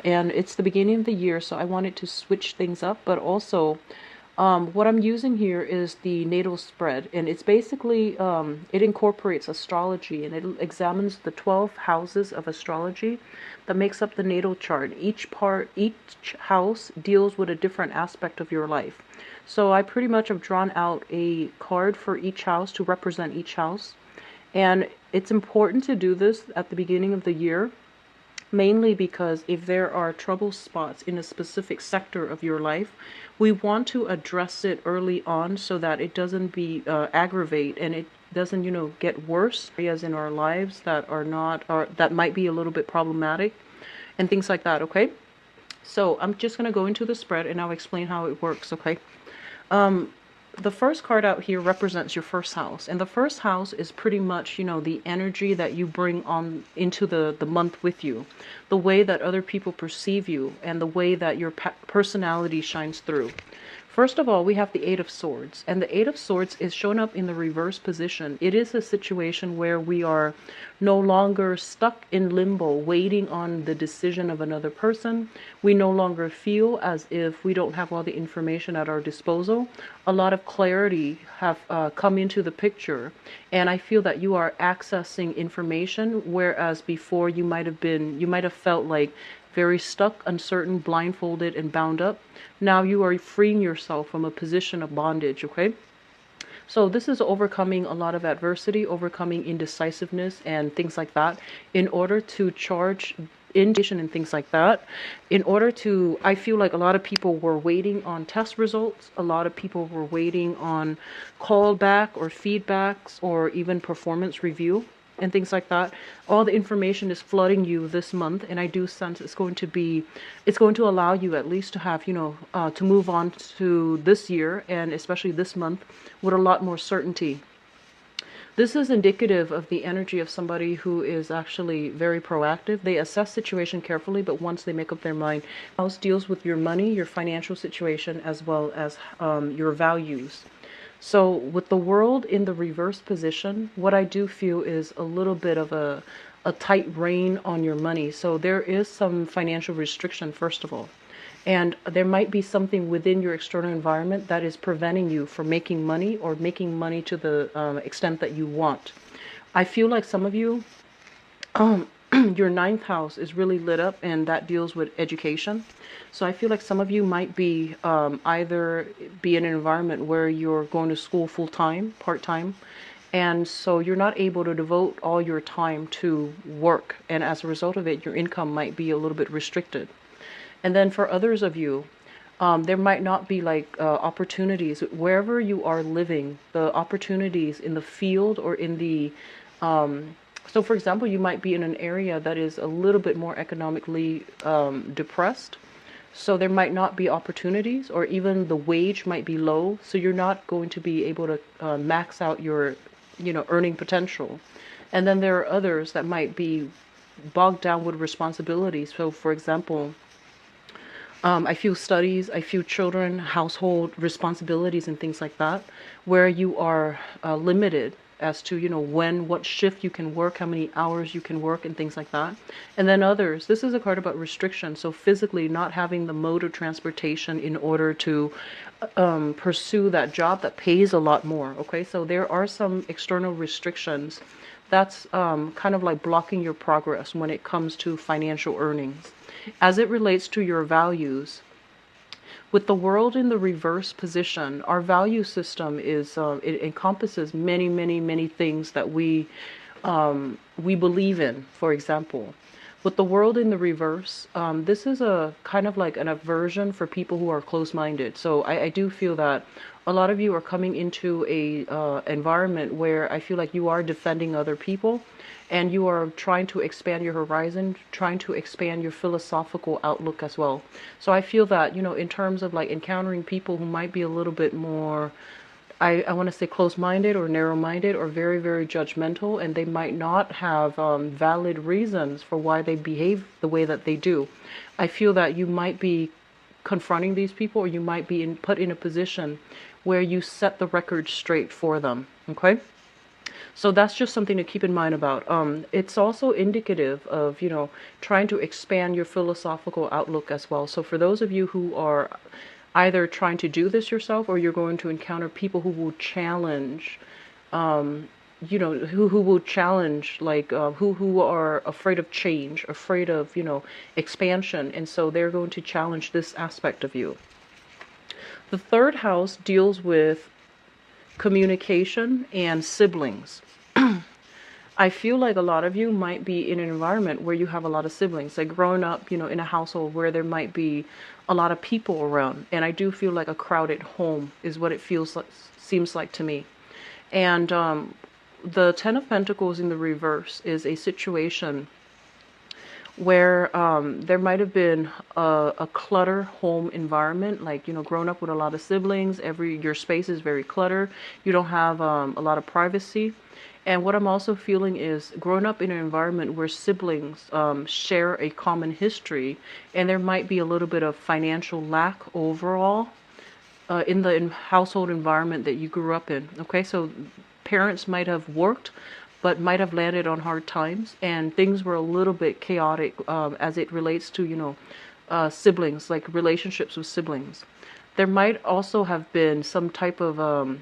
and it's the beginning of the year, so I wanted to switch things up. But also, what I'm using here is the natal spread, and it's basically it incorporates astrology, and it examines the 12 houses of astrology that makes up the natal chart. Each house deals with a different aspect of your life. So I pretty much have drawn out a card for each house to represent each house. And it's important to do this at the beginning of the year, mainly because if there are trouble spots in a specific sector of your life, we want to address it early on so that it doesn't be aggravate, and it doesn't, get worse. Areas in our lives that are not, or that might be a little bit problematic and things like that. Okay, so I'm just going to go into the spread and I'll explain how it works. Okay. The first card out here represents your first house, and the first house is pretty much, the energy that you bring on into the month with you, the way that other people perceive you, and the way that your personality shines through. First of all, we have the Eight of Swords, and the Eight of Swords is shown up in the reverse position. It is a situation where we are no longer stuck in limbo, waiting on the decision of another person. We no longer feel as if we don't have all the information at our disposal. A lot of clarity have come into the picture, and I feel that you are accessing information, whereas before you might have felt like very stuck, uncertain, blindfolded, and bound up. Now you are freeing yourself from a position of bondage, okay? So this is overcoming a lot of adversity, overcoming indecisiveness and things like that, in order to charge intuition and things like that. I feel like a lot of people were waiting on test results. A lot of people were waiting on callback or feedbacks or even performance review and things like that. All the information is flooding you this month, and I do sense it's going to allow you at least to have, to move on to this year, and especially this month, with a lot more certainty. This is indicative of the energy of somebody who is actually very proactive. They assess situation carefully, but once they make up their mind, house deals with your money, your financial situation, as well as your values. So with the world in the reverse position, what I do feel is a little bit of a tight rein on your money. So there is some financial restriction, first of all. And there might be something within your external environment that is preventing you from making money, or making money to the extent that you want. I feel like some of you, your ninth house is really lit up, and that deals with education. So I feel like some of you might be either be in an environment where you're going to school full-time, part-time, and so you're not able to devote all your time to work, and as a result of it, your income might be a little bit restricted. And then for others of you, there might not be like opportunities wherever you are living, the opportunities in the field or in the so for example, you might be in an area that is a little bit more economically depressed. So there might not be opportunities, or even the wage might be low. So you're not going to be able to max out your, earning potential. And then there are others that might be bogged down with responsibilities. So for example, I feel studies, I feel children, household responsibilities, and things like that, where you are limited as to, what shift you can work, how many hours you can work, and things like that. And then others, this is a card about restriction. So physically not having the mode of transportation in order to pursue that job that pays a lot more. Okay, so there are some external restrictions that's kind of like blocking your progress when it comes to financial earnings. As it relates to your values, with the world in the reverse position, our value system is it encompasses many, many, many things that we believe in. For example, with the world in the reverse, this is a kind of like an aversion for people who are closed-minded. So I do feel that a lot of you are coming into a environment where I feel like you are defending other people, and you are trying to expand your horizon, trying to expand your philosophical outlook as well. So I feel that, in terms of like encountering people who might be a little bit more, I want to say close-minded or narrow-minded or very, very judgmental, and they might not have valid reasons for why they behave the way that they do. I feel that you might be confronting these people, or you might be put in a position where you set the record straight for them. Okay? So that's just something to keep in mind about. It's also indicative of, trying to expand your philosophical outlook as well. So for those of you who are either trying to do this yourself, or you're going to encounter people who will challenge, who will challenge, like, who are afraid of change, afraid of, expansion. And so they're going to challenge this aspect of you. The third house deals with communication and siblings. I feel like a lot of you might be in an environment where you have a lot of siblings, like growing up, in a household where there might be a lot of people around. And I do feel like a crowded home is what it seems like to me. And the Ten of Pentacles in the reverse is a situation where there might have been a clutter home environment, like, growing up with a lot of siblings. Your space is very cluttered. You don't have a lot of privacy. And what I'm also feeling is growing up in an environment where siblings share a common history, and there might be a little bit of financial lack overall in the household environment that you grew up in. Okay, so parents might have worked, but might have landed on hard times, and things were a little bit chaotic as it relates to, siblings, like relationships with siblings. There might also have been some type of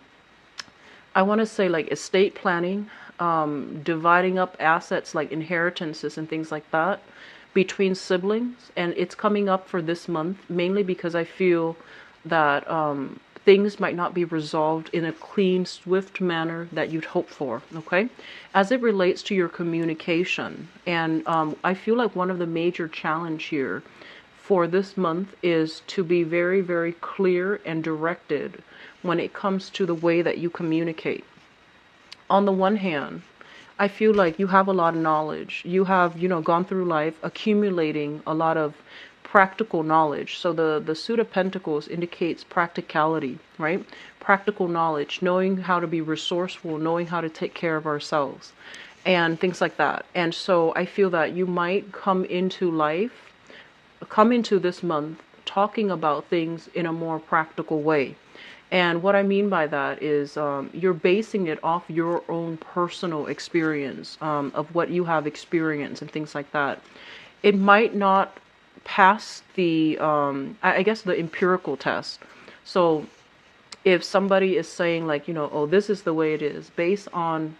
I want to say, like, estate planning, dividing up assets like inheritances and things like that between siblings. And it's coming up for this month, mainly because I feel that things might not be resolved in a clean, swift manner that you'd hope for, okay? As it relates to your communication, and I feel like one of the major challenge here for this month is to be very, very clear and directed when it comes to the way that you communicate. On the one hand, I feel like you have a lot of knowledge. You have, gone through life accumulating a lot of practical knowledge. So the Suit of Pentacles indicates practicality, right? Practical knowledge, knowing how to be resourceful, knowing how to take care of ourselves, and things like that. And so I feel that you might come into this month talking about things in a more practical way. And what I mean by that is you're basing it off your own personal experience of what you have experienced and things like that. It might not pass the, I guess, the empirical test. So if somebody is saying, like, oh, this is the way it is, based on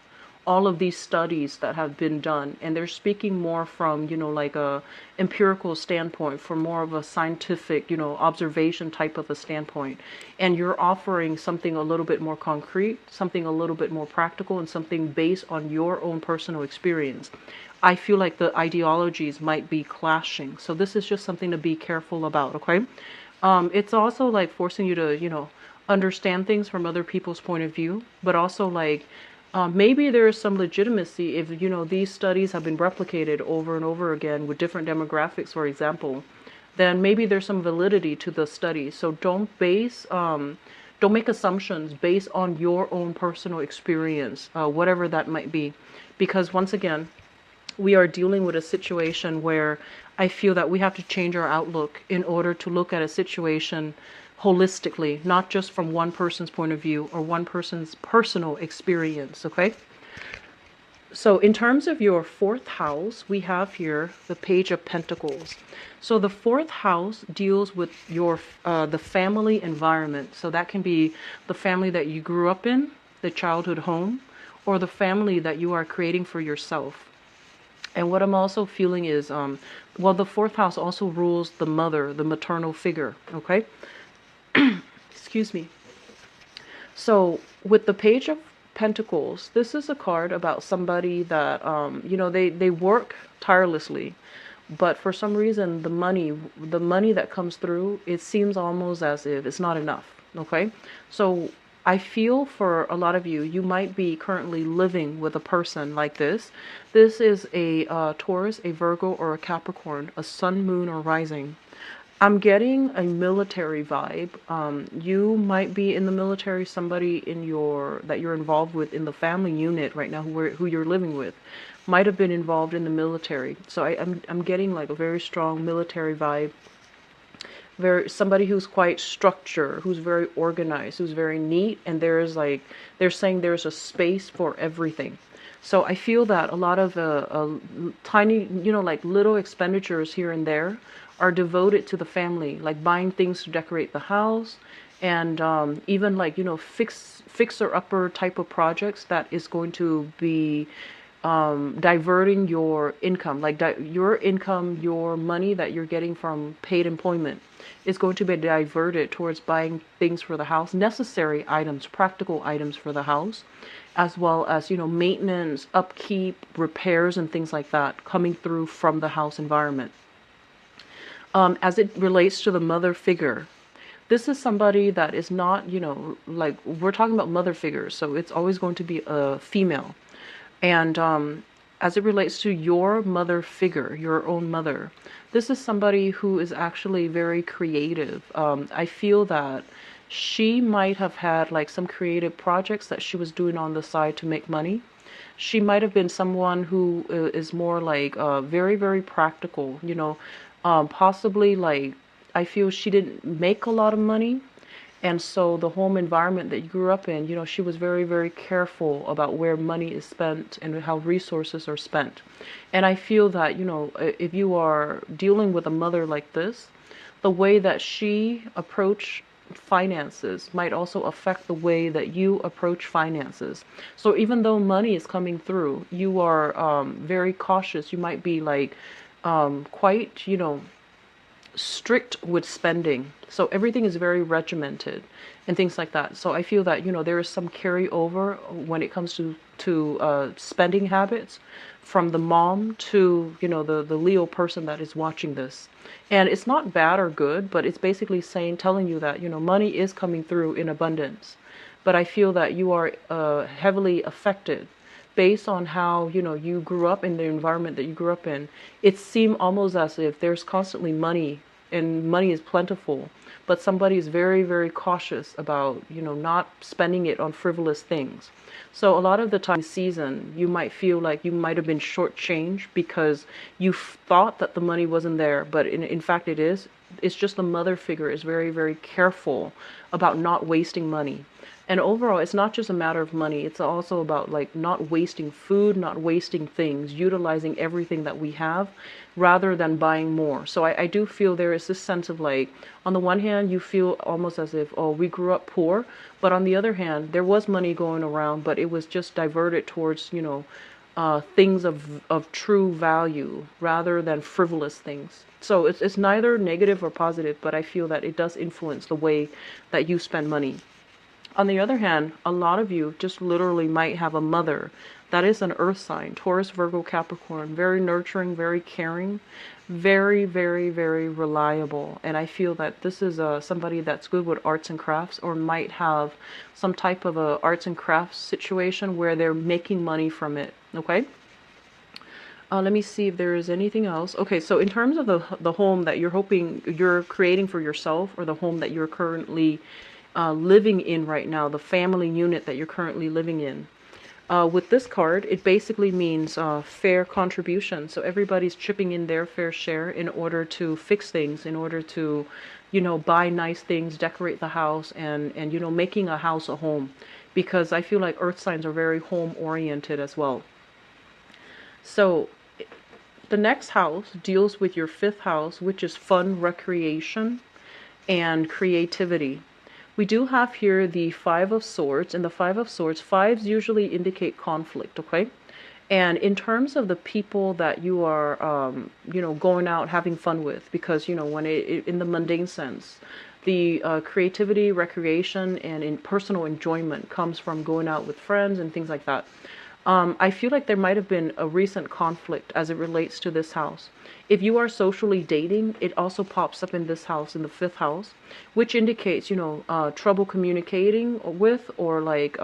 all of these studies that have been done, and they're speaking more from, like a empirical standpoint, from more of a scientific, observation type of a standpoint, and you're offering something a little bit more concrete, something a little bit more practical, and something based on your own personal experience, I feel like the ideologies might be clashing. So this is just something to be careful about, okay? It's also like forcing you to, understand things from other people's point of view, but also like, maybe there is some legitimacy if, these studies have been replicated over and over again with different demographics, for example, then maybe there's some validity to the study. So don't make assumptions based on your own personal experience, whatever that might be. Because once again, we are dealing with a situation where I feel that we have to change our outlook in order to look at a situation holistically, not just from one person's point of view or one person's personal experience, okay? So in terms of your fourth house, we have here the Page of Pentacles. So the fourth house deals with your the family environment. So that can be the family that you grew up in, the childhood home, or the family that you are creating for yourself. And what I'm also feeling is, the fourth house also rules the mother, the maternal figure, okay? Excuse me. So with the Page of Pentacles, this is a card about somebody that, they work tirelessly, but for some reason, the money that comes through, it seems almost as if it's not enough, okay? So I feel for a lot of you, you might be currently living with a person like this. This is a Taurus, a Virgo, or a Capricorn, a sun, moon, or rising. I'm getting a military vibe. You might be in the military. Somebody that you're involved with in the family unit right now, who you're living with, might have been involved in the military. So I'm getting like a very strong military vibe. Somebody who's quite structured, who's very organized, who's very neat, and they're saying there's a space for everything. So I feel that a lot of tiny, like little expenditures here and there are devoted to the family, like buying things to decorate the house, and even like fixer upper type of projects that is going to be diverting your income, like your income, your money that you're getting from paid employment is going to be diverted towards buying things for the house, necessary items, practical items for the house, as well as, maintenance, upkeep, repairs, and things like that coming through from the house environment. As it relates to the mother figure, this is somebody that is not, like we're talking about mother figures, so it's always going to be a female. And as it relates to your mother figure, your own mother, this is somebody who is actually very creative. I feel that she might have had like some creative projects that she was doing on the side to make money. She might have been someone who is more like very, very practical, possibly like I feel she didn't make a lot of money, and so the home environment that you grew up in, she was very, very careful about where money is spent and how resources are spent. And I feel that, if you are dealing with a mother like this, the way that she approached finances might also affect the way that you approach finances. So even though money is coming through, you are very cautious. You might be like quite, strict with spending. So everything is very regimented and things like that. So I feel that, there is some carryover when it comes to spending habits from the mom to, the Leo person that is watching this. And it's not bad or good, but it's basically telling you that, money is coming through in abundance. But I feel that you are heavily affected based on how you grew up in the environment that you grew up in. It seemed almost as if there's constantly money and money is plentiful, but somebody is very, very cautious about not spending it on frivolous things. So a lot of the time season you might feel like you might have been shortchanged because you thought that the money wasn't there, but in fact it is. It's just the mother figure is very, very careful about not wasting money. And overall, it's not just a matter of money. It's also about like not wasting food, not wasting things, utilizing everything that we have rather than buying more. So I do feel there is this sense of like, on the one hand, you feel almost as if, oh, we grew up poor. But on the other hand, there was money going around, but it was just diverted towards, things of true value rather than frivolous things. So it's neither negative or positive, but I feel that it does influence the way that you spend money. On the other hand, a lot of you just literally might have a mother that is an earth sign, Taurus, Virgo, Capricorn, very nurturing, very caring, very, very, very reliable. And I feel that this is somebody that's good with arts and crafts, or might have some type of a arts and crafts situation where they're making money from it. Okay. Let me see if there is anything else. Okay, so in terms of the home that you're hoping you're creating for yourself, or the home that you're currently living in right now, the family unit that you're currently living in. With this card, it basically means fair contribution. So everybody's chipping in their fair share in order to fix things, in order to, buy nice things, decorate the house, and making a house a home. Because I feel like earth signs are very home oriented as well. So the next house deals with your fifth house, which is fun, recreation, and creativity. We do have here the Five of Swords, and the Five of Swords, fives usually indicate conflict, okay? And in terms of the people that you are, going out having fun with, because, when in the mundane sense, the creativity, recreation, and in personal enjoyment comes from going out with friends and things like that. I feel like there might have been a recent conflict as it relates to this house. If you are socially dating, it also pops up in this house, in the fifth house, which indicates, trouble communicating with, or like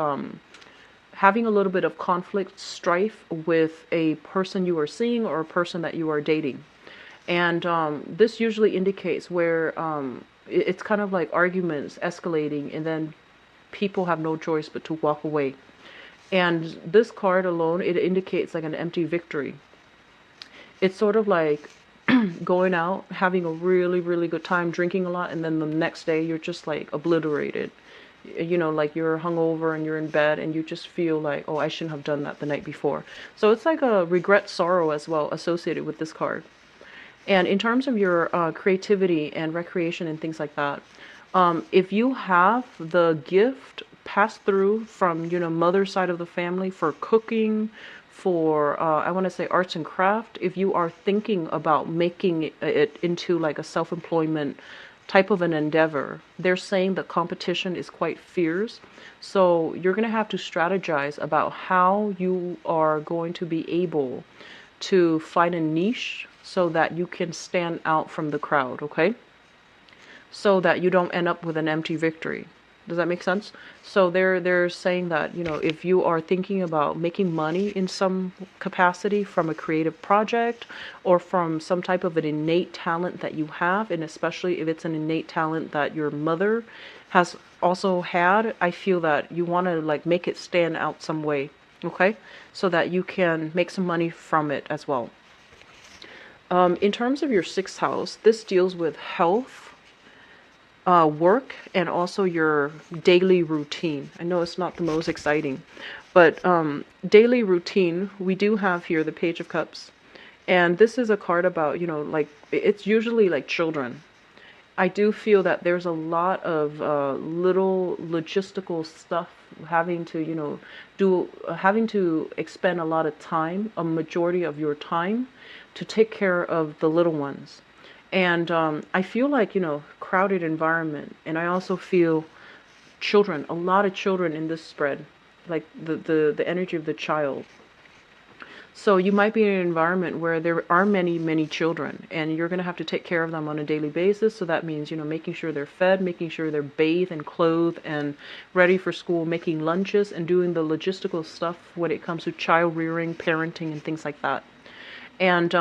having a little bit of conflict, strife with a person you are seeing or a person that you are dating. And this usually indicates where it's kind of like arguments escalating, and then people have no choice but to walk away. And this card alone, it indicates like an empty victory. It's sort of like going out, having a really, really good time, drinking a lot, and then the next day you're just like obliterated. you know, like you're hungover and you're in bed and you just feel like, oh, I shouldn't have done that the night before. So it's like a regret, sorrow as well associated with this card. And in terms of your creativity and recreation and things like that, if you have the gift passed through from, you know, mother's side of the family for cooking, for I want to say arts and craft, if you are thinking about making it into like a self-employment type of an endeavor, they're saying that competition is quite fierce. So you're going to have to strategize about how you are going to be able to find a niche so that you can stand out from the crowd, okay? So that you don't end up with an empty victory. Does that make sense? So they're saying that, you know, if you are thinking about making money in some capacity from a creative project or from some type of an innate talent that you have, and especially if it's an innate talent that your mother has also had, I feel that you want to like make it stand out some way, okay? So that you can make some money from it as well. In terms of your sixth house, this deals with health, work, and also your daily routine. I know it's not the most exciting, but daily routine, we do have here the Page of Cups. And this is a card about, you know, like it's usually like children. I do feel that there's a lot of little logistical stuff having to, you know, having to expend a lot of time, a majority of your time, to take care of the little ones. And I feel like, you know, crowded environment. And I also feel children, a lot of children in this spread, like the energy of the child. So you might be in an environment where there are many, many children, and you're going to have to take care of them on a daily basis. So that means, you know, making sure they're fed, making sure they're bathed and clothed and ready for school, making lunches and doing the logistical stuff when it comes to child rearing, parenting, and things like that. And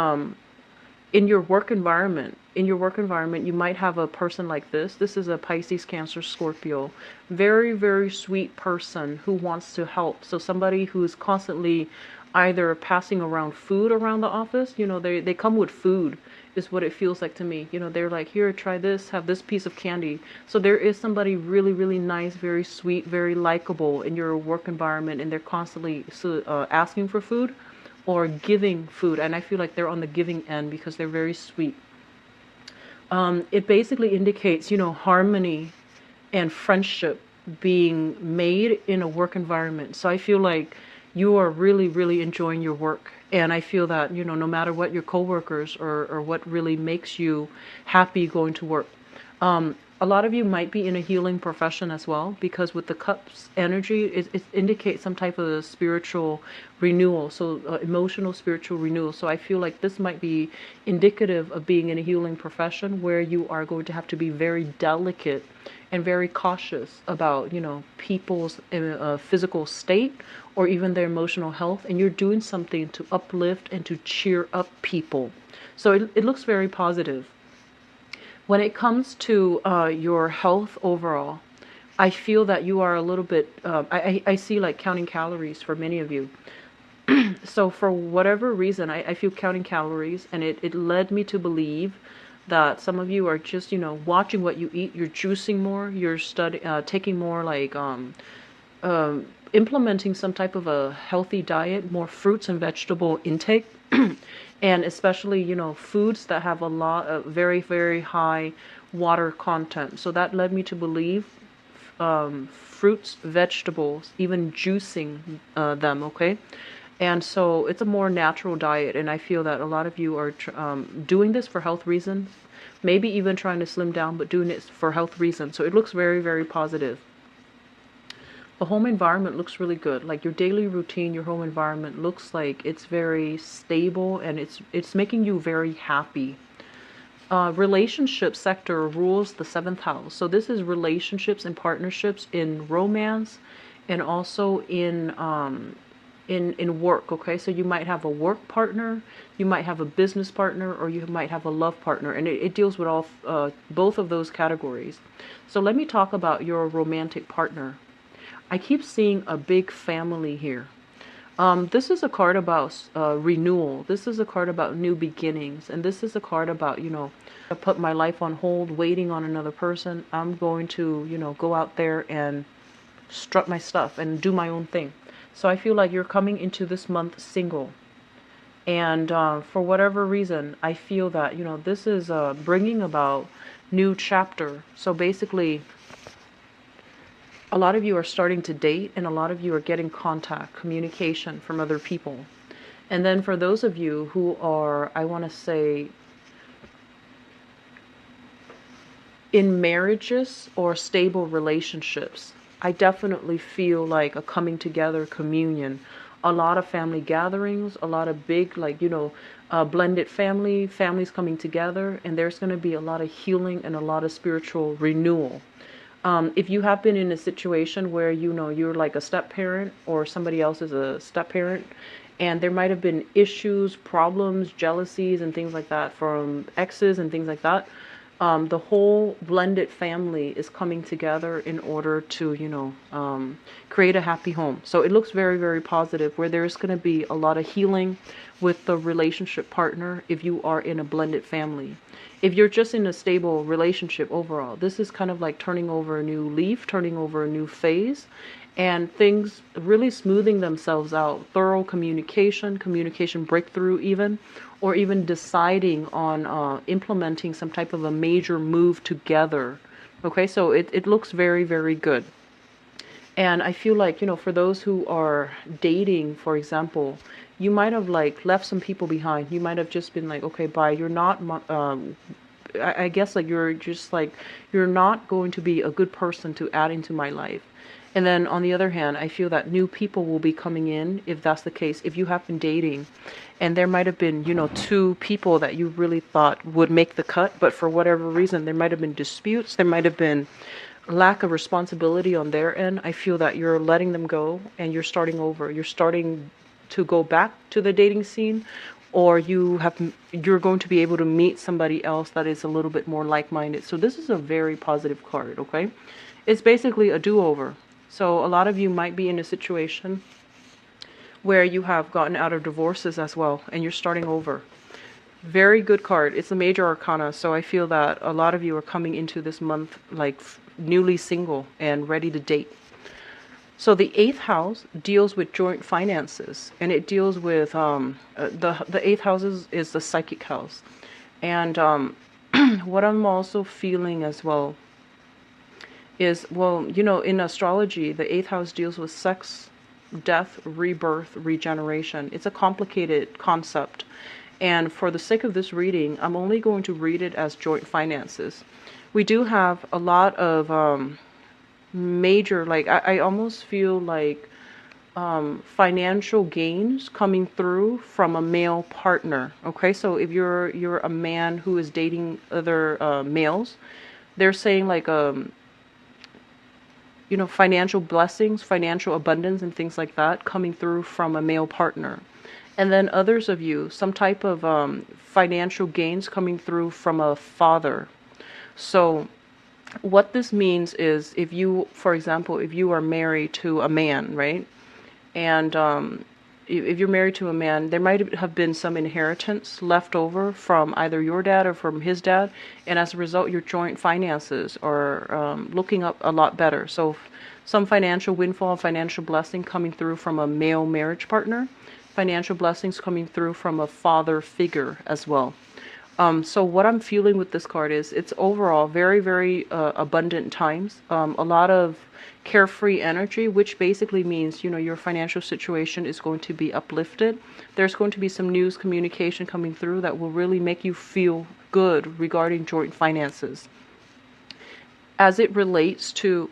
in your work environment, you might have a person like this. This is a Pisces, Cancer, Scorpio. Very, very sweet person who wants to help. So somebody who's constantly either passing around food around the office, you know, they come with food is what it feels like to me. You know, they're like, here, try this, have this piece of candy. So there is somebody really, really nice, very sweet, very likable in your work environment, and they're constantly asking for food or giving food. And I feel like they're on the giving end because they're very sweet. It basically indicates, you know, harmony and friendship being made in a work environment. So I feel like you are really, really enjoying your work. And I feel that, you know, no matter what your coworkers or what really makes you happy going to work. A lot of you might be in a healing profession as well, because with the cups energy, it indicates some type of spiritual renewal, so emotional spiritual renewal. So I feel like this might be indicative of being in a healing profession where you are going to have to be very delicate and very cautious about, you know, people's physical state or even their emotional health, and you're doing something to uplift and to cheer up people. So it looks very positive. When it comes to your health overall, I feel that you are a little bit, I see like counting calories for many of you. So for whatever reason, I feel counting calories, and it led me to believe that some of you are just, you know, watching what you eat. You're juicing more, you're taking more like, implementing some type of a healthy diet, more fruits and vegetable intake. And especially, you know, foods that have a lot of very, very high water content. So that led me to believe fruits, vegetables, even juicing them, okay? And so it's a more natural diet, and I feel that a lot of you are doing this for health reasons, maybe even trying to slim down, but doing it for health reasons. So it looks very, very positive. The home environment looks really good. Like your daily routine, your home environment looks like it's very stable, and it's making you very happy. Relationship sector rules the seventh house. So this is relationships and partnerships in romance, and also in work. Okay, so you might have a work partner, you might have a business partner, or you might have a love partner, and it deals with all both of those categories. So let me talk about your romantic partner. I keep seeing a big family here. This is a card about renewal. This is a card about new beginnings. And this is a card about, you know, I put my life on hold, waiting on another person. I'm going to, you know, go out there and strut my stuff and do my own thing. So I feel like you're coming into this month single. And for whatever reason, I feel that, this is bringing about new chapter. So basically, a lot of you are starting to date, and a lot of you are getting contact, communication from other people. And then for those of you who are, I want to say, in marriages or stable relationships, I definitely feel like a coming together communion. A lot of family gatherings, a lot of big, like, blended families coming together, and there's going to be a lot of healing and a lot of spiritual renewal. If you have been in a situation where, you're like a step parent or somebody else is a step parent, and there might have been issues, problems, jealousies, and things like that from exes and things like that, the whole blended family is coming together in order to, create a happy home. So it looks very, very positive, where there's going to be a lot of healing with the relationship partner if you are in a blended family. If you're just in a stable relationship overall, this is kind of like turning over a new leaf, turning over a new phase, and things really smoothing themselves out. Thorough communication breakthrough even, or even deciding on implementing some type of a major move together. Okay, so it looks very, very good. And I feel like, for those who are dating, for example, you might have like left some people behind. You might have just been like, okay, bye. You're not, I guess like you're just like, you're not going to be a good person to add into my life. And then on the other hand, I feel that new people will be coming in if that's the case. If you have been dating and there might have been, two people that you really thought would make the cut, but for whatever reason, there might have been disputes. There might have been lack of responsibility on their end. I feel that you're letting them go and you're starting over. You're starting to go back to the dating scene, or you're going to be able to meet somebody else that is a little bit more like-minded. So this is a very positive card, okay? It's basically a do-over. So a lot of you might be in a situation where you have gotten out of divorces as well, and you're starting over. Very good card. It's a major arcana, so I feel that a lot of you are coming into this month like newly single and ready to date. So the 8th house deals with joint finances, and it deals with the 8th house is the psychic house. And what I'm also feeling as well is, well, in astrology, the 8th house deals with sex, death, rebirth, regeneration. It's a complicated concept. And for the sake of this reading, I'm only going to read it as joint finances. We do have a lot of major, like, I almost feel like financial gains coming through from a male partner. Okay, so if you're a man who is dating other males, they're saying like financial blessings, financial abundance, and things like that coming through from a male partner. And then others of you, some type of financial gains coming through from a father. So what this means is, if you, for example, if you are married to a man, right? And if you're married to a man, there might have been some inheritance left over from either your dad or from his dad, and as a result, your joint finances are looking up a lot better. So some financial windfall, financial blessing coming through from a male marriage partner, financial blessings coming through from a father figure as well. So what I'm feeling with this card is, it's overall very, very abundant times, a lot of carefree energy, which basically means, your financial situation is going to be uplifted. There's going to be some news communication coming through that will really make you feel good regarding joint finances. As it relates to,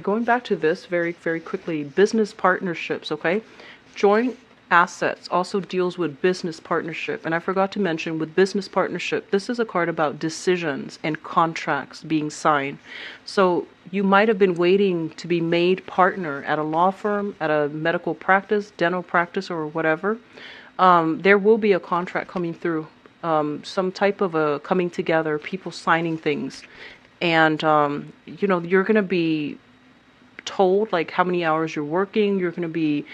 going back to this very, very quickly, business partnerships, okay? Joint assets also deals with business partnership. And I forgot to mention, with business partnership, this is a card about decisions and contracts being signed. So you might have been waiting to be made partner at a law firm, at a medical practice, dental practice, or whatever. There will be a contract coming through, some type of a coming together, people signing things. And, you're going to be told like how many hours you're working. You're going to be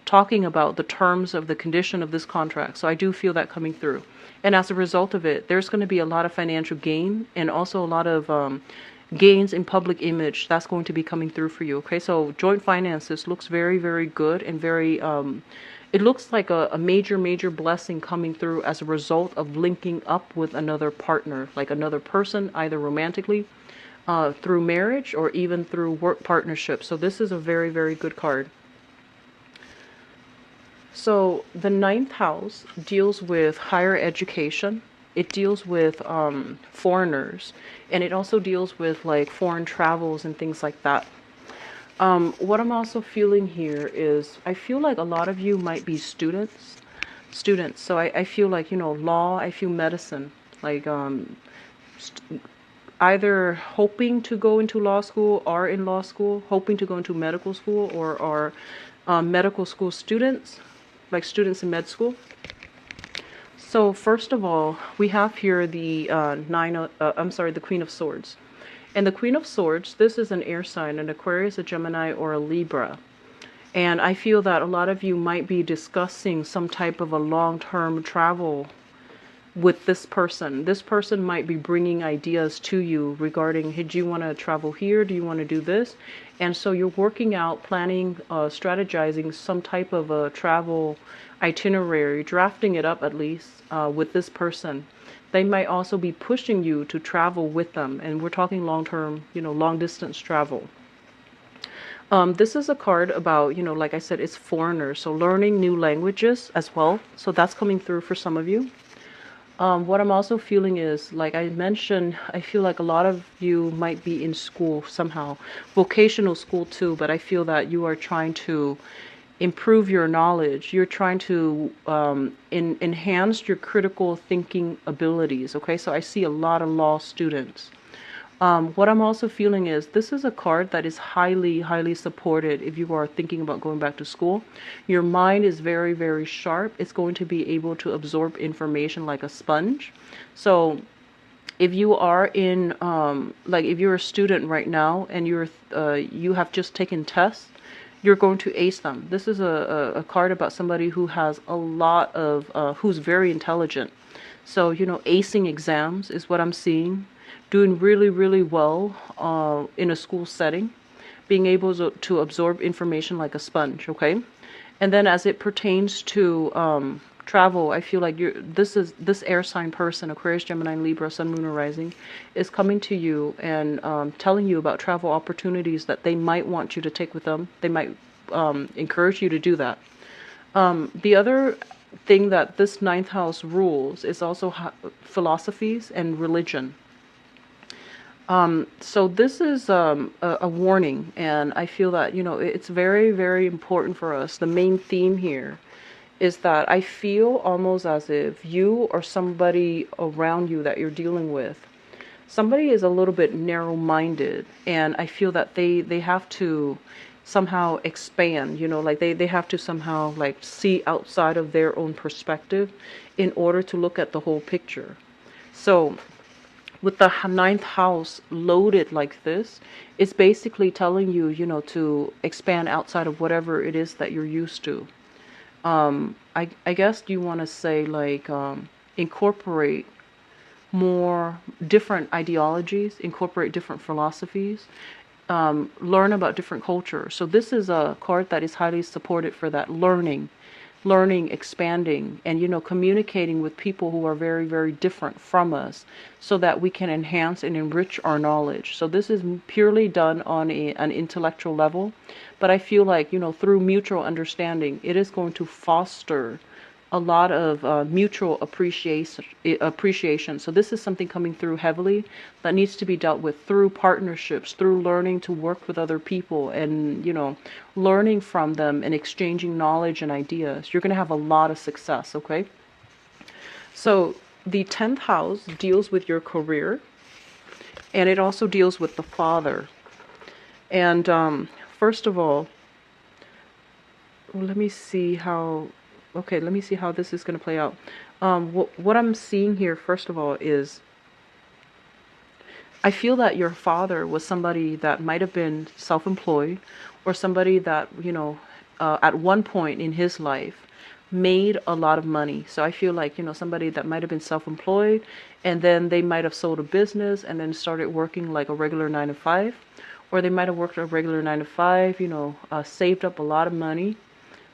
talking about the terms of the condition of this contract. So I do feel that coming through. And as a result of it, there's going to be a lot of financial gain, and also a lot of gains in public image, that's going to be coming through for you. Okay, so joint finances looks very, very good and very it looks like a major blessing coming through as a result of linking up with another partner, like another person, either romantically, through marriage, or even through work partnership. So this is a very, very good card. So the ninth house deals with higher education. It deals with foreigners, and it also deals with like foreign travels and things like that. What I'm also feeling here is I feel like a lot of you might be students. So I feel like, law, I feel medicine, like either hoping to go into law school, are in law school, hoping to go into medical school, or are medical school students, like students in med school. So first of all, we have here the the Queen of Swords. And the Queen of Swords, this is an air sign, an Aquarius, a Gemini, or a Libra. And I feel that a lot of you might be discussing some type of a long-term travel with this person. This person might be bringing ideas to you regarding, hey, do you want to travel here? Do you want to do this? And so you're working out, planning, strategizing some type of a travel itinerary, drafting it up at least with this person. They might also be pushing you to travel with them. And we're talking long-term, long distance travel. This is a card about, like I said, it's foreigners. So learning new languages as well. So that's coming through for some of you. What I'm also feeling is, like I mentioned, I feel like a lot of you might be in school somehow, vocational school too, but I feel that you are trying to improve your knowledge. You're trying to enhance your critical thinking abilities. Okay, so I see a lot of law students. What I'm also feeling is this is a card that is highly supported if you are thinking about going back to school. Your mind is very sharp. It's going to be able to absorb information like a sponge. So if you are in, like if you're a student right now and you have just taken tests, you're going to ace them. This is a card about somebody who has a lot of, who's very intelligent. So, acing exams is what I'm seeing. Doing really well in a school setting, being able to absorb information like a sponge, okay? And then as it pertains to travel, I feel like this air sign person, Aquarius, Gemini, Libra, Sun, Moon, or Rising, is coming to you and telling you about travel opportunities that they might want you to take with them. They might encourage you to do that. The other thing that this ninth house rules is also philosophies and religion. So this is a warning, and I feel that, it's very important for us. The main theme here is that I feel almost as if you or somebody around you that you're dealing with, somebody is a little bit narrow-minded, and I feel that they have to somehow expand, like they have to somehow like see outside of their own perspective in order to look at the whole picture. So with the ninth house loaded like this, it's basically telling you, to expand outside of whatever it is that you're used to. I guess you want to say like incorporate more different ideologies, incorporate different philosophies, learn about different cultures. So this is a card that is highly supported for that learning, expanding, and communicating with people who are very different from us, so that we can enhance and enrich our knowledge. So this is purely done on an intellectual level, but I feel like through mutual understanding, it is going to foster a lot of mutual appreciation. So this is something coming through heavily that needs to be dealt with through partnerships, through learning to work with other people, and learning from them and exchanging knowledge and ideas. You're going to have a lot of success, okay? So the 10th house deals with your career, and it also deals with the father. And first of all, let me see how this is going to play out. What I'm seeing here, first of all, is I feel that your father was somebody that might have been self-employed, or somebody that, at one point in his life made a lot of money. So I feel like, somebody that might have been self-employed, and then they might have sold a business and then started working like a regular 9 to 5, or they might have worked a regular 9 to 5, saved up a lot of money,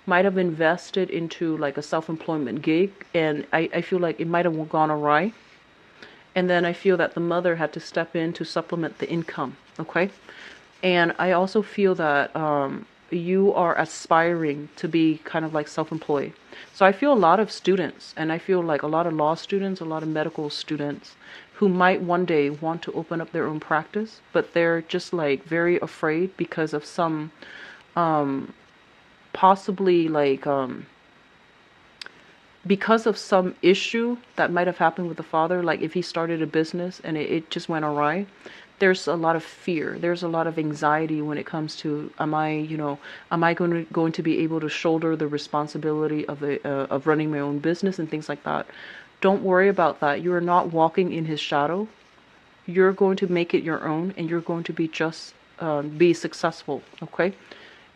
might have invested into like a self-employment gig, and I feel like it might have gone awry. And then I feel that the mother had to step in to supplement the income. Okay. And I also feel that you are aspiring to be kind of like self-employed. So I feel a lot of students, and I feel like a lot of law students, a lot of medical students who might one day want to open up their own practice, but they're just like very afraid because of some possibly like because of some issue that might have happened with the father, like if he started a business and it just went awry. There's a lot of fear. There's a lot of anxiety when it comes to, am I going to be able to shoulder the responsibility of running my own business and things like that. Don't worry about that. You are not walking in his shadow. You're going to make it your own, and you're going to be successful. Okay.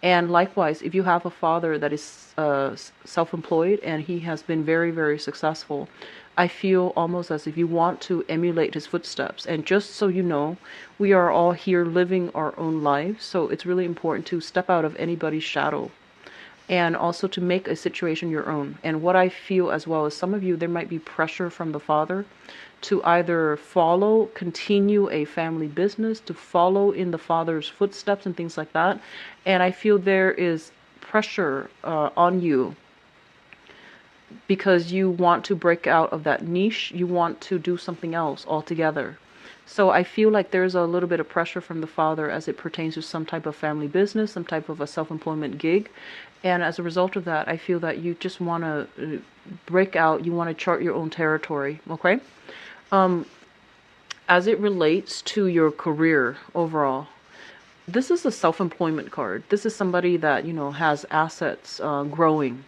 And likewise, if you have a father that is self-employed and he has been very, very successful, I feel almost as if you want to emulate his footsteps. And just so you know, we are all here living our own lives. So it's really important to step out of anybody's shadow and also to make a situation your own. And what I feel as well is some of you, there might be pressure from the father to either continue a family business, to follow in the father's footsteps and things like that. And I feel there is pressure on you because you want to break out of that niche. You want to do something else altogether. So I feel like there's a little bit of pressure from the father as it pertains to some type of family business, some type of a self-employment gig. And as a result of that, I feel that you just want to break out. You want to chart your own territory. Okay. As it relates to your career overall, this is a self-employment card. This is somebody that, has assets growing,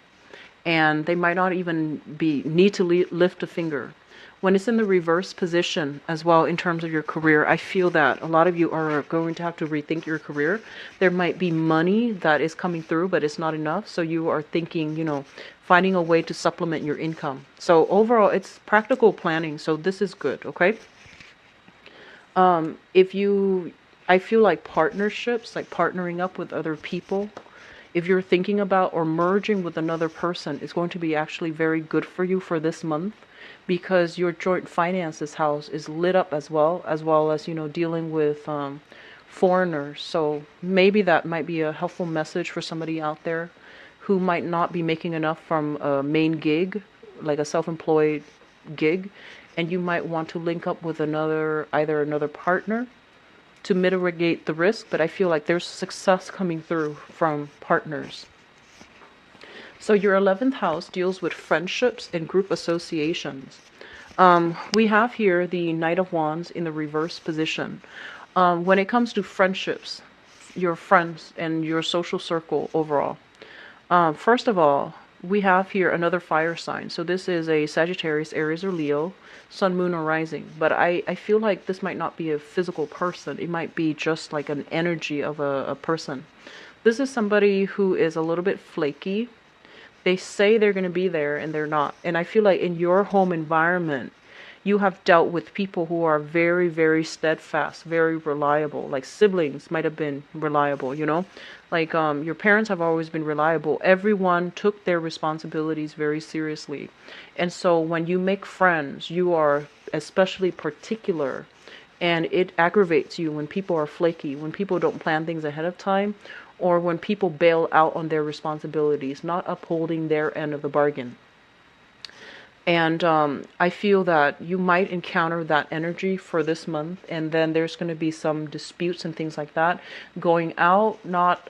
and they might not even need to lift a finger. When it's in the reverse position as well in terms of your career, I feel that a lot of you are going to have to rethink your career. There might be money that is coming through, but it's not enough. So you are thinking, finding a way to supplement your income. So overall, it's practical planning. So this is good, okay? I feel like partnerships, like partnering up with other people, if you're thinking about or merging with another person, is going to be actually very good for you for this month, because your joint finances house is lit up as well as, dealing with foreigners. So maybe that might be a helpful message for somebody out there who might not be making enough from a main gig, like a self-employed gig, and you might want to link up with either another partner to mitigate the risk. But I feel like there's success coming through from partners. So your 11th house deals with friendships and group associations. We have here the Knight of Wands in the reverse position. When it comes to friendships, your friends and your social circle overall, first of all, we have here another fire sign. So this is a Sagittarius, Aries, or Leo, Sun, Moon, or Rising. But I feel like this might not be a physical person. It might be just like an energy of a person. This is somebody who is a little bit flaky. They say they're going to be there and they're not. And I feel like in your home environment, you have dealt with people who are very, very steadfast, very reliable. Like siblings might have been reliable, Like your parents have always been reliable. Everyone took their responsibilities very seriously. And so when you make friends, you are especially particular. And it aggravates you when people are flaky, when people don't plan things ahead of time, or when people bail out on their responsibilities, not upholding their end of the bargain. And I feel that you might encounter that energy for this month, and then there's going to be some disputes and things like that going out, not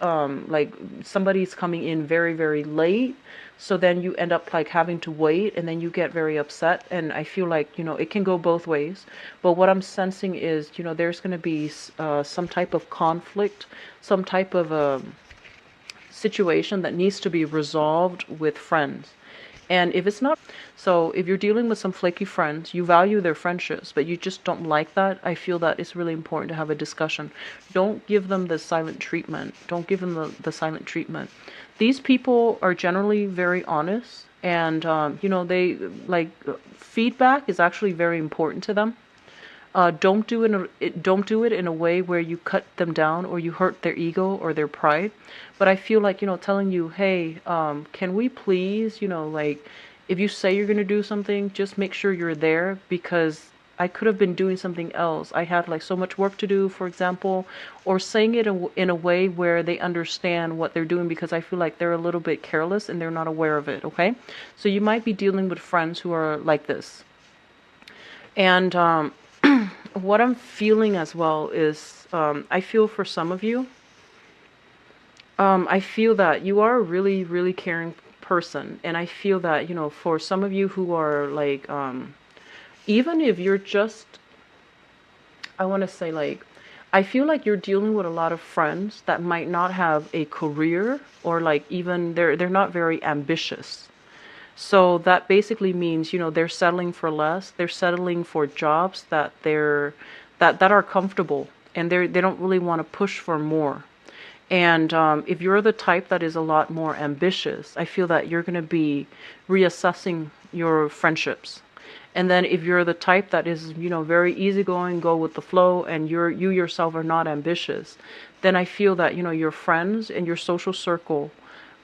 like somebody's coming in very, very late. So then you end up like having to wait, and then you get very upset. And I feel like, it can go both ways. But what I'm sensing is, there's going to be some type of conflict, some type of situation that needs to be resolved with friends. And if it's not, so if you're dealing with some flaky friends, you value their friendships, but you just don't like that, I feel that it's really important to have a discussion. Don't give them the silent treatment. Don't give them the silent treatment. These people are generally very honest, and they like feedback is actually very important to them. Don't do it in a way where you cut them down or you hurt their ego or their pride. But I feel like, telling you, hey, can we please, like, if you say you're going to do something, just make sure you're there, because I could have been doing something else. I had like so much work to do, for example, or saying it in a way where they understand what they're doing, because I feel like they're a little bit careless and they're not aware of it. Okay. So you might be dealing with friends who are like this. And what I'm feeling as well is, I feel for some of you, I feel that you are a really, really caring person. And I feel that, for some of you who are like, even if you're just, I want to say like, I feel like you're dealing with a lot of friends that might not have a career, or like even they're not very ambitious. So that basically means, they're settling for less. They're settling for jobs that are comfortable, and they don't really want to push for more. And if you're the type that is a lot more ambitious, I feel that you're going to be reassessing your friendships. And then if you're the type that is, very easygoing, go with the flow, and you yourself are not ambitious, then I feel that, your friends and your social circle,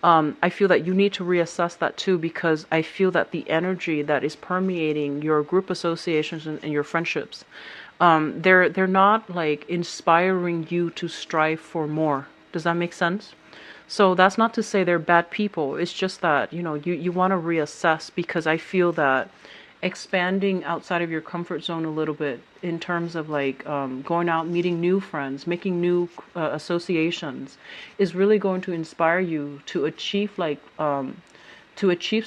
I feel that you need to reassess that too, because I feel that the energy that is permeating your group associations and your friendships, they're not like inspiring you to strive for more. Does that make sense? So that's not to say they're bad people. It's just that, you want to reassess, because I feel that expanding outside of your comfort zone a little bit, in terms of like going out, meeting new friends, making new associations, is really going to inspire you to achieve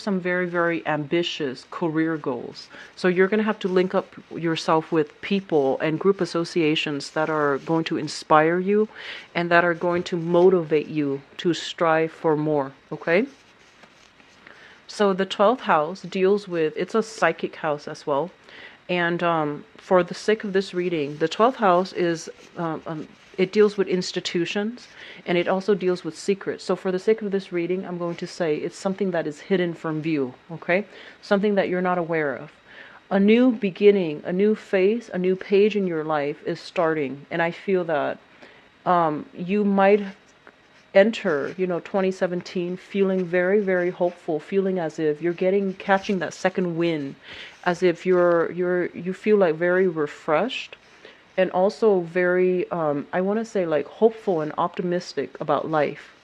some very, very ambitious career goals. So you're going to have to link up yourself with people and group associations that are going to inspire you and that are going to motivate you to strive for more. Okay? So the 12th house deals with, it's a psychic house as well. And for the sake of this reading, the 12th house is, it deals with institutions, and it also deals with secrets. So for the sake of this reading, I'm going to say it's something that is hidden from view, okay? Something that you're not aware of. A new beginning, a new phase, a new page in your life is starting. And I feel that you might enter 2017 feeling very, very hopeful, feeling as if you're catching that second wind, as if you feel like very refreshed, and also very I want to say like hopeful and optimistic about life.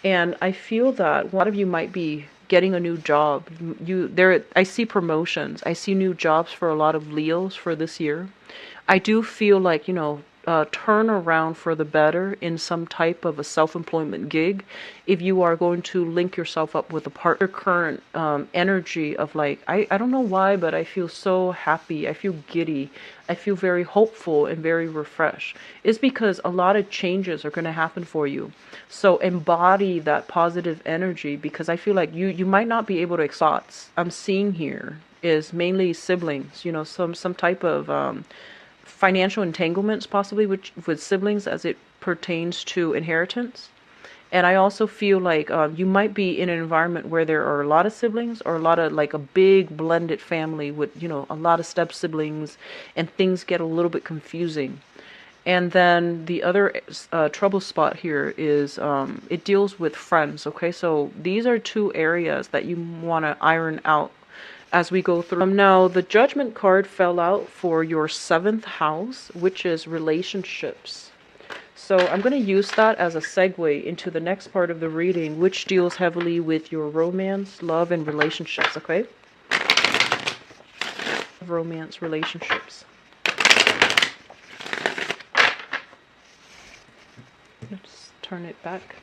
And I feel that a lot of you might be getting a new job. I see promotions, I see new jobs for a lot of Leos for this year. I do feel like, turn around for the better in some type of a self-employment gig, if you are going to link yourself up with a partner. Current energy of like, I don't know why, but I feel so happy, I feel giddy, I feel very hopeful and very refreshed. It's because a lot of changes are going to happen for you. So embody that positive energy, because I feel like you might not be able to thoughts I'm seeing here is mainly siblings, some type of financial entanglements, possibly with siblings as it pertains to inheritance. And I also feel like you might be in an environment where there are a lot of siblings, or a lot of like a big blended family with, a lot of step siblings, and things get a little bit confusing. And then the other trouble spot here is it deals with friends. Okay, so these are two areas that you want to iron out as we go through. Now, the Judgment card fell out for your 7th house, which is relationships. So I'm going to use that as a segue into the next part of the reading, which deals heavily with your romance, love, and relationships, okay? Romance, relationships. Let's turn it back.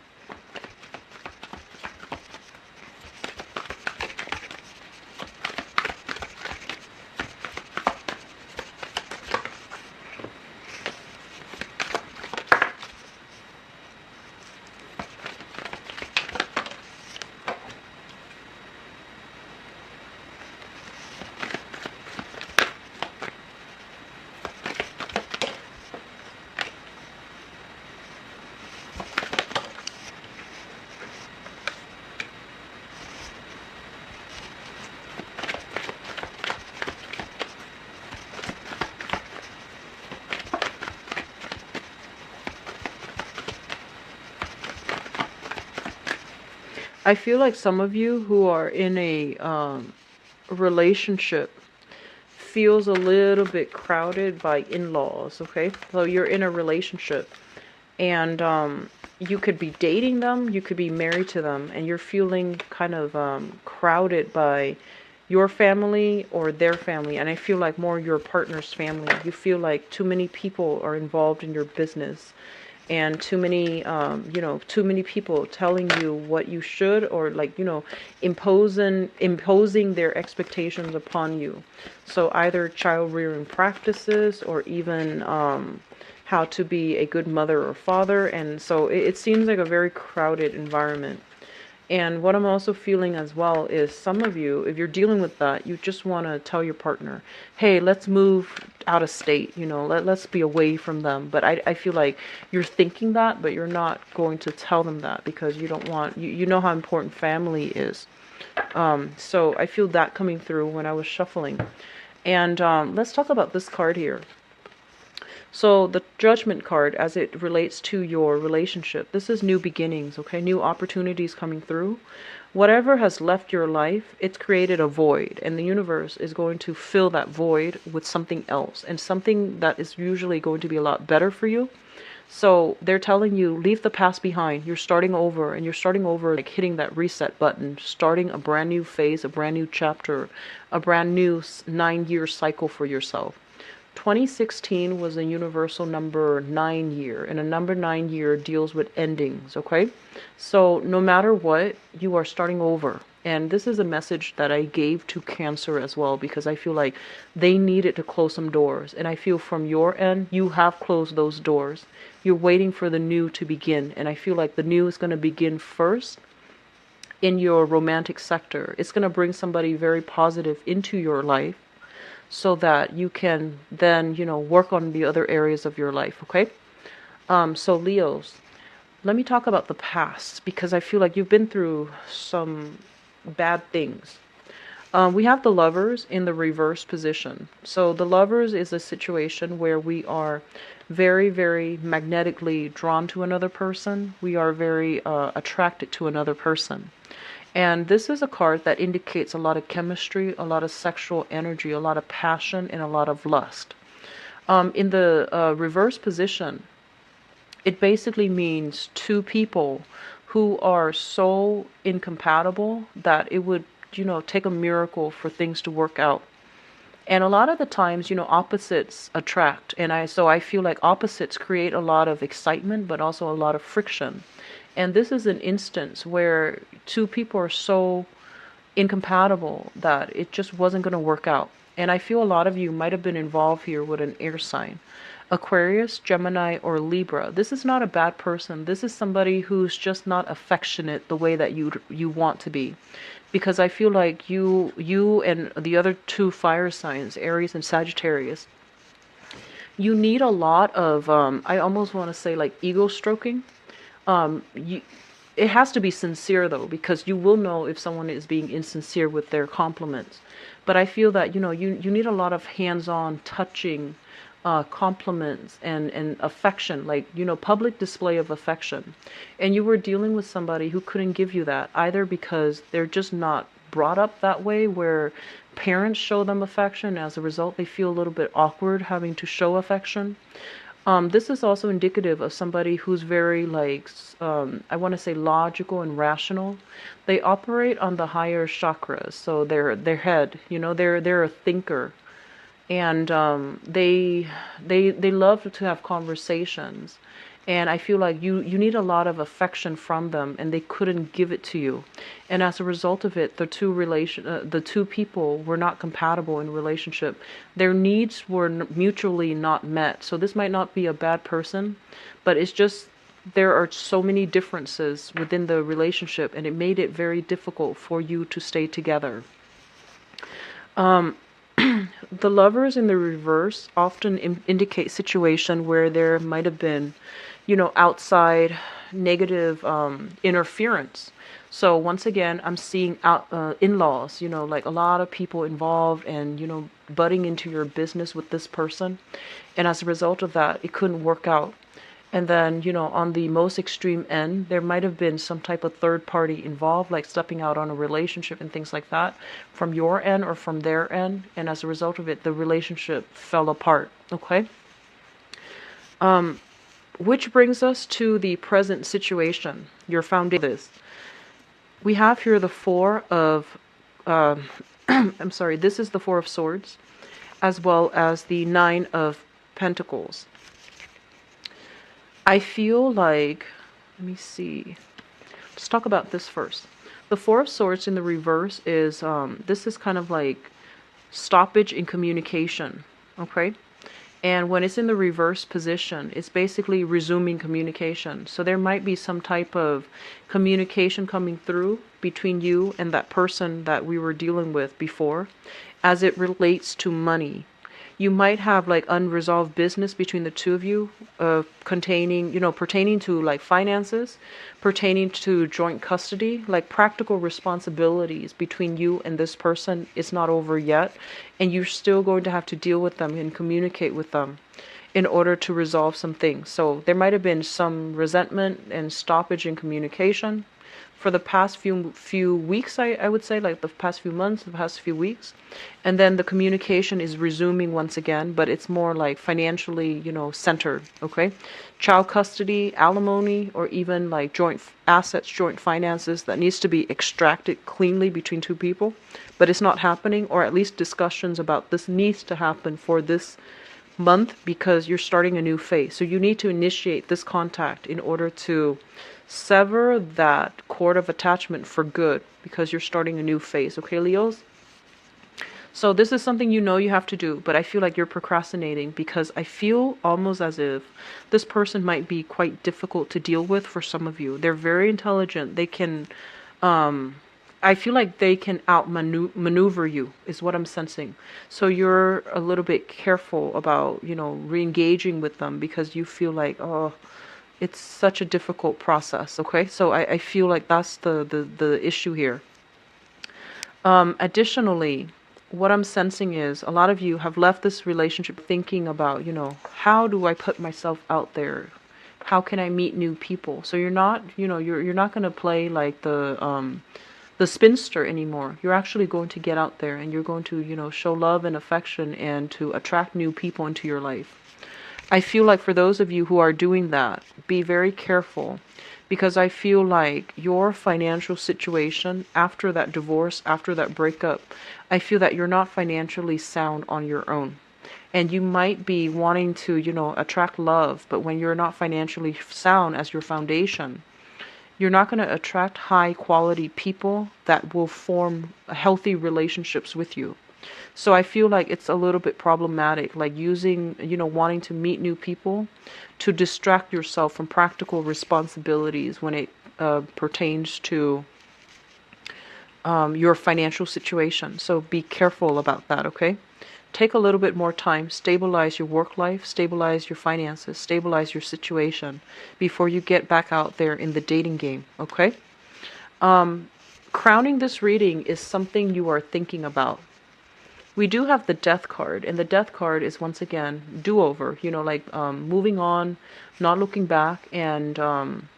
I feel like some of you who are in a relationship feels a little bit crowded by in-laws, okay? So you're in a relationship and you could be dating them, you could be married to them, and you're feeling kind of crowded by your family or their family. And I feel like more your partner's family. You feel like too many people are involved in your business, and too many too many people telling you what you should, or like, imposing their expectations upon you. So either child rearing practices, or even how to be a good mother or father. And so it seems like a very crowded environment. And what I'm also feeling as well is, some of you, if you're dealing with that, you just want to tell your partner, hey, let's move out of state, let's be away from them. But I feel like you're thinking that, but you're not going to tell them that, because you don't want, you know how important family is. So I feel that coming through when I was shuffling. And let's talk about this card here. So the Judgment card, as it relates to your relationship, this is new beginnings, okay? New opportunities coming through. Whatever has left your life, it's created a void, and the universe is going to fill that void with something else, and something that is usually going to be a lot better for you. So they're telling you, leave the past behind. You're starting over, and you're starting over like hitting that reset button, starting a brand new phase, a brand new chapter, a brand new 9-year cycle for yourself. 2016 was a universal number 9 year, and a number 9 year deals with endings, okay? So no matter what, you are starting over. And this is a message that I gave to Cancer as well, because I feel like they needed to close some doors. And I feel from your end, you have closed those doors. You're waiting for the new to begin. And I feel like the new is going to begin first in your romantic sector. It's going to bring somebody very positive into your life, so that you can then, work on the other areas of your life, okay? So Leos, let me talk about the past, because I feel like you've been through some bad things. We have the Lovers in the reverse position. So the Lovers is a situation where we are very, very magnetically drawn to another person. We are very attracted to another person. And this is a card that indicates a lot of chemistry, a lot of sexual energy, a lot of passion, and a lot of lust. In the reverse position, it basically means two people who are so incompatible that it would, take a miracle for things to work out. And a lot of the times, opposites attract. And I feel like opposites create a lot of excitement, but also a lot of friction. And this is an instance where two people are so incompatible that it just wasn't going to work out. And I feel a lot of you might have been involved here with an air sign. Aquarius, Gemini, or Libra. This is not a bad person. This is somebody who's just not affectionate the way that you want to be. Because I feel like you and the other two fire signs, Aries and Sagittarius, you need a lot of, I almost want to say like ego stroking. It has to be sincere though, because you will know if someone is being insincere with their compliments. But I feel that, you need a lot of hands-on touching compliments and affection, like, public display of affection. And you were dealing with somebody who couldn't give you that, either because they're just not brought up that way, where parents show them affection. As a result, they feel a little bit awkward having to show affection. This is also indicative of somebody who's very like, I want to say logical and rational. They operate on the higher chakras, so their head, they're a thinker. And they love to have conversations, and I feel like you need a lot of affection from them, and they couldn't give it to you. And as a result of it, the two people were not compatible in relationship. Their needs were mutually not met. So this might not be a bad person, but it's just there are so many differences within the relationship, and it made it very difficult for you to stay together. The Lovers in the reverse often indicate situation where there might have been, outside negative interference. So once again, I'm seeing in-laws, like a lot of people involved, and, butting into your business with this person. And as a result of that, it couldn't work out. And then, on the most extreme end, there might have been some type of third party involved, like stepping out on a relationship and things like that from your end or from their end. And as a result of it, the relationship fell apart. Okay. Which brings us to the present situation, your foundation. This. We have here the Four of, I'm sorry, this is the Four of Swords, as well as the Nine of Pentacles. I feel like, let me see. Let's talk about this first. The Four of Swords in the reverse is, this is kind of like stoppage in communication, okay? And when it's in the reverse position, it's basically resuming communication. So there might be some type of communication coming through between you and that person that we were dealing with before as it relates to money. You might have like unresolved business between the two of you, pertaining to like finances, pertaining to joint custody, like practical responsibilities between you and this person is not over yet. And you're still going to have to deal with them and communicate with them in order to resolve some things. So there might have been some resentment and stoppage in communication for the past few weeks, I would say, like the past few months, the past few weeks. And then the communication is resuming once again, but it's more like financially, centered, okay? Child custody, alimony, or even like joint assets, joint finances that needs to be extracted cleanly between two people, but it's not happening, or at least discussions about this needs to happen for this month because you're starting a new phase. So you need to initiate this contact in order to sever that cord of attachment for good because you're starting a new phase. Okay, Leos? So this is something you have to do, but I feel like you're procrastinating because I feel almost as if this person might be quite difficult to deal with for some of you. They're very intelligent. They can, I feel like they can outmaneuver you is what I'm sensing. So you're a little bit careful about, re-engaging with them because you feel like, oh, it's such a difficult process, okay? So I feel like that's the issue here. Additionally, what I'm sensing is a lot of you have left this relationship thinking about, how do I put myself out there? How can I meet new people? So you're not, you're not going to play like the spinster anymore. You're actually going to get out there and you're going to, show love and affection and to attract new people into your life. I feel like for those of you who are doing that, be very careful because I feel like your financial situation after that divorce, after that breakup, I feel that you're not financially sound on your own. And you might be wanting to, attract love, but when you're not financially sound as your foundation, you're not going to attract high quality people that will form healthy relationships with you. So I feel like it's a little bit problematic, like using, wanting to meet new people to distract yourself from practical responsibilities when it pertains to your financial situation. So be careful about that, okay? Take a little bit more time, stabilize your work life, stabilize your finances, stabilize your situation before you get back out there in the dating game, okay? Crowning this reading is something you are thinking about. We do have the death card, and the death card is once again do-over, moving on, not looking back, and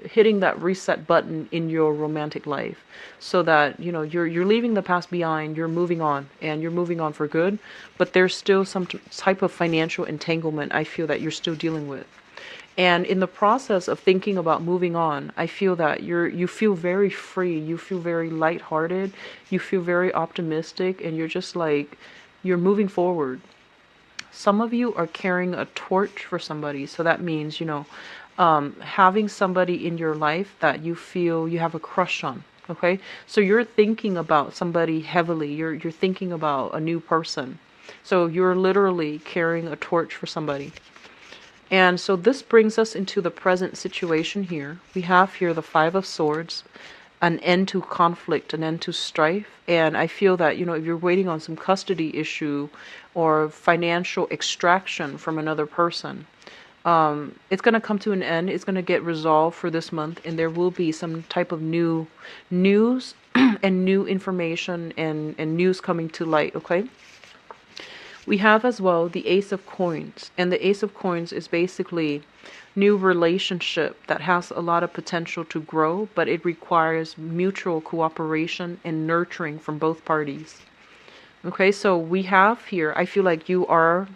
hitting that reset button in your romantic life so that, you're leaving the past behind, you're moving on, and you're moving on for good, but there's still some type of financial entanglement I feel that you're still dealing with. And in the process of thinking about moving on, I feel that you feel very free, you feel very lighthearted, you feel very optimistic, and you're just like, you're moving forward. Some of you are carrying a torch for somebody, so that means, having somebody in your life that you feel you have a crush on, okay? So you're thinking about somebody heavily, you're thinking about a new person. So you're literally carrying a torch for somebody. And so this brings us into the present situation here. We have here the Five of Swords, an end to conflict, an end to strife. And I feel that, if you're waiting on some custody issue or financial extraction from another person, it's going to come to an end. It's going to get resolved for this month. And there will be some type of new news and new information and news coming to light, okay? We have as well the Ace of Coins, and the Ace of Coins is basically new relationship that has a lot of potential to grow, but it requires mutual cooperation and nurturing from both parties. Okay, so we have here, I feel like you are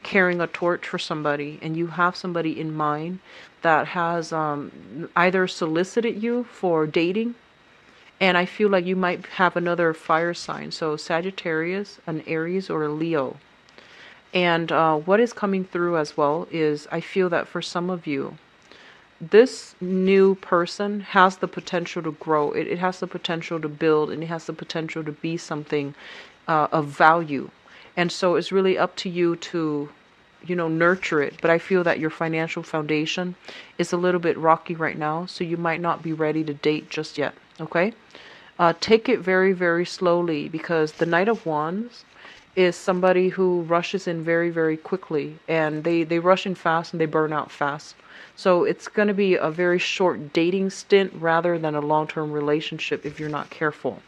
carrying a torch for somebody, and you have somebody in mind that has either solicited you for dating, and I feel like you might have another fire sign, so Sagittarius, an Aries, or a Leo. And what is coming through as well is I feel that for some of you, this new person has the potential to grow. It has the potential to build, and it has the potential to be something of value. And so it's really up to you to, nurture it. But I feel that your financial foundation is a little bit rocky right now, so you might not be ready to date just yet. Okay? Take it very, very slowly, because the Knight of Wands is somebody who rushes in very, very quickly, and they rush in fast and they burn out fast. So it's going to be a very short dating stint rather than a long-term relationship if you're not careful.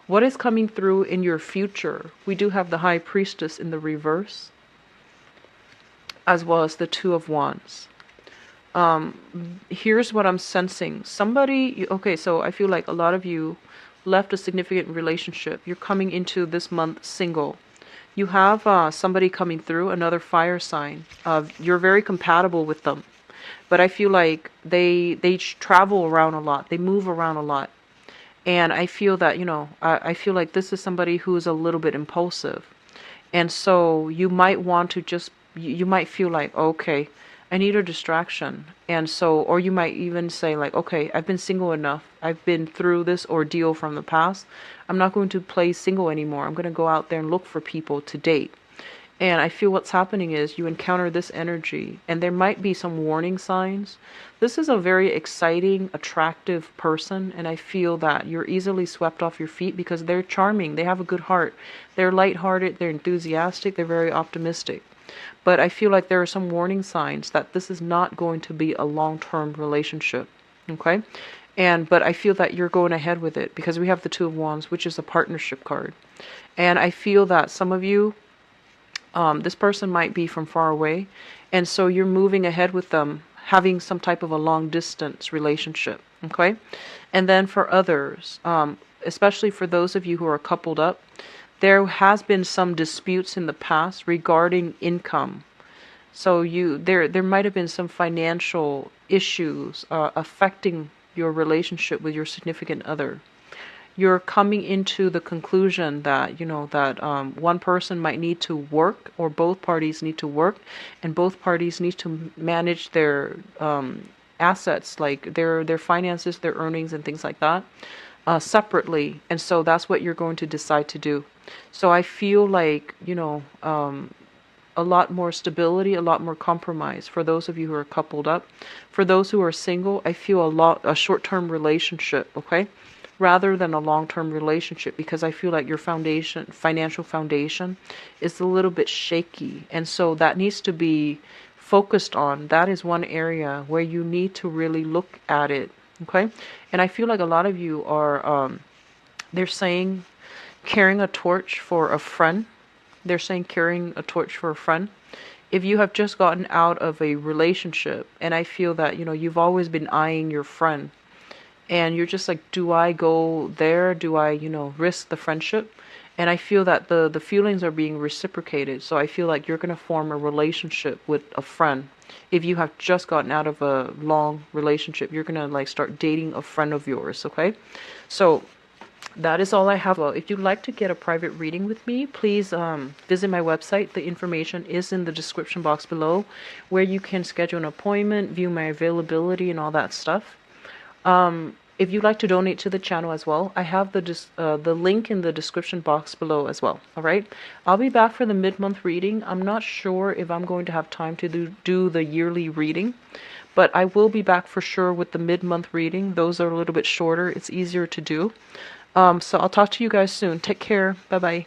What is coming through in your future? We do have the High Priestess in the reverse, as well as the Two of Wands. Here's what I'm sensing. Okay, so I feel like a lot of you left a significant relationship. You're coming into this month single. You have somebody coming through, another fire sign. You're very compatible with them. But I feel like they travel around a lot. They move around a lot. And I feel that, I feel like this is somebody who is a little bit impulsive. And so you might want to you might feel like, okay, I need a distraction. And so, or you might even say like, okay, I've been single enough. I've been through this ordeal from the past. I'm not going to play single anymore. I'm going to go out there and look for people to date. And I feel what's happening is you encounter this energy, and there might be some warning signs. This is a very exciting, attractive person, and I feel that you're easily swept off your feet because they're charming. They have a good heart. They're lighthearted. They're enthusiastic. They're very optimistic. But I feel like there are some warning signs that this is not going to be a long-term relationship. Okay? But I feel that you're going ahead with it because we have the Two of Wands, which is a partnership card. And I feel that some of you, this person might be from far away, and so you're moving ahead with them, having some type of a long distance relationship. Okay? And then for others, especially for those of you who are coupled up, there has been some disputes in the past regarding income. So there might have been some financial issues affecting your relationship with your significant other. You're coming into the conclusion that, one person might need to work, or both parties need to work, and both parties need to manage their assets, like their finances, their earnings, and things like that, separately. And so that's what you're going to decide to do. So I feel like, a lot more stability, a lot more compromise for those of you who are coupled up. For those who are single, I feel a short-term relationship, okay? Rather than a long-term relationship, because I feel like your financial foundation is a little bit shaky. And so that needs to be focused on. That is one area where you need to really look at it, okay? And I feel like a lot of you are, they're saying carrying a torch for a friend. They're saying carrying a torch for a friend. If you have just gotten out of a relationship, and I feel that, you've always been eyeing your friend, and you're just like, do I go there? Do I, risk the friendship? And I feel that the feelings are being reciprocated. So I feel like you're going to form a relationship with a friend. If you have just gotten out of a long relationship, you're going to start dating a friend of yours, okay? So that is all I have. Well, if you'd like to get a private reading with me, please visit my website. The information is in the description box below, where you can schedule an appointment, view my availability, and all that stuff. If you'd like to donate to the channel as well, I have the link in the description box below as well. All right. I'll be back for the mid-month reading. I'm not sure if I'm going to have time to do the yearly reading, but I will be back for sure with the mid-month reading. Those are a little bit shorter. It's easier to do. So I'll talk to you guys soon. Take care. Bye-bye.